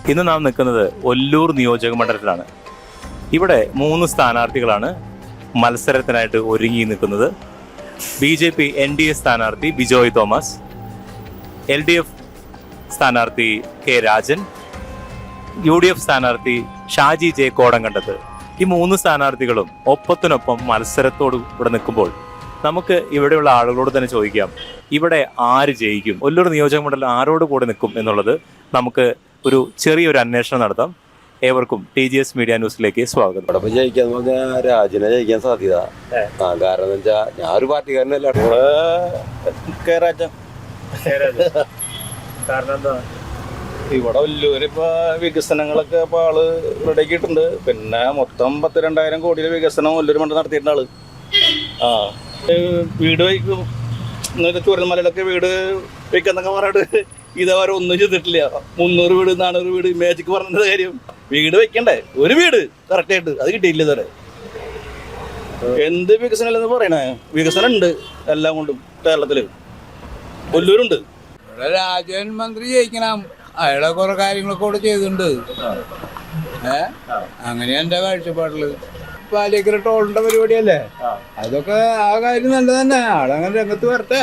ഇന്ന് നാം നിൽക്കുന്നത് ഒല്ലൂർ നിയോജക മണ്ഡലത്തിലാണ്. ഇവിടെ 3 സ്ഥാനാർത്ഥികളാണ് മത്സരത്തിനായിട്ട് ഒരുങ്ങി നിൽക്കുന്നത്. BJP NDA സ്ഥാനാർത്ഥി ബിജോയ് തോമസ്, LDF സ്ഥാനാർത്ഥി കെ രാജൻ, UDF സ്ഥാനാർത്ഥി ഷാജി ജെ കോടങ്കണ്ടത്ത്. ഈ 3 സ്ഥാനാർത്ഥികളും ഒപ്പത്തിനൊപ്പം മത്സരത്തോട് ഇവിടെ നിൽക്കുമ്പോൾ നമുക്ക് ഇവിടെയുള്ള ആളുകളോട് തന്നെ ചോദിക്കാം, ഇവിടെ ആര് ജയിക്കും, ഒല്ലൂർ നിയോജക മണ്ഡലം ആരോട് കൂടെ നിൽക്കും എന്നുള്ളത് നമുക്ക് ഒരു ചെറിയൊരു അന്വേഷണം നടത്താം. ഏവർക്കും TGS മീഡിയ ന്യൂസിലേക്ക് സ്വാഗതം. ഇവിടെ ജയിക്കാന്ന് പറഞ്ഞാൽ രാജനെ ജയിക്കാൻ സാധ്യത. കാരണം എന്ന് വെച്ചാൽ ഞാൻ ഒരു പാർട്ടിക്കാരനല്ല. ഇവിടെ ഒല്ലൂര് ഇപ്പൊ വികസനങ്ങളൊക്കെ ഇപ്പൊ ആള് റെഡിയാക്കിയിട്ടുണ്ട്. പിന്നെ മൊത്തം 10,000-2,000 കോടിയുടെ വികസനം ഒല്ലൂര് മണ്ഡലം നടത്തിയിട്ടുണ്ട് ആള്. വീട് വയ്ക്കും, ചുരന്മലയിലൊക്കെ വീട് വയ്ക്കാന്നൊക്കെ പറഞ്ഞിട്ട് ഇതേവരെ ഒന്നും ചെയ്തിട്ടില്ല. 300 വീട് 400 വീട് മാജിക്ക് പറഞ്ഞ കാര്യം. വീട് വെക്കണ്ടേ, ഒരു വീട് കറക്റ്റ് ആയിട്ട് അത് കിട്ടിയില്ല ഇതുവരെ. എന്ത് വികസനം അല്ലെന്ന് പറയണേ, വികസനം ഉണ്ട് എല്ലാം കൊണ്ടും. കേരളത്തില് ഒല്ലൂരുണ്ട്. രാജൻ മന്ത്രി ജയിക്കണം, അയാളെ കുറെ കാര്യങ്ങളൊക്കെ കൂടെ ചെയ്തിട്ടുണ്ട്. അങ്ങനെ എന്റെ കാഴ്ചപ്പാടില് പാലിക്കര ടോളിന്റെ പരിപാടിയല്ലേ, അതൊക്കെ ആ കാര്യം നല്ലത് തന്നെ. ആളങ്ങനെ രംഗത്ത് വരട്ടെ.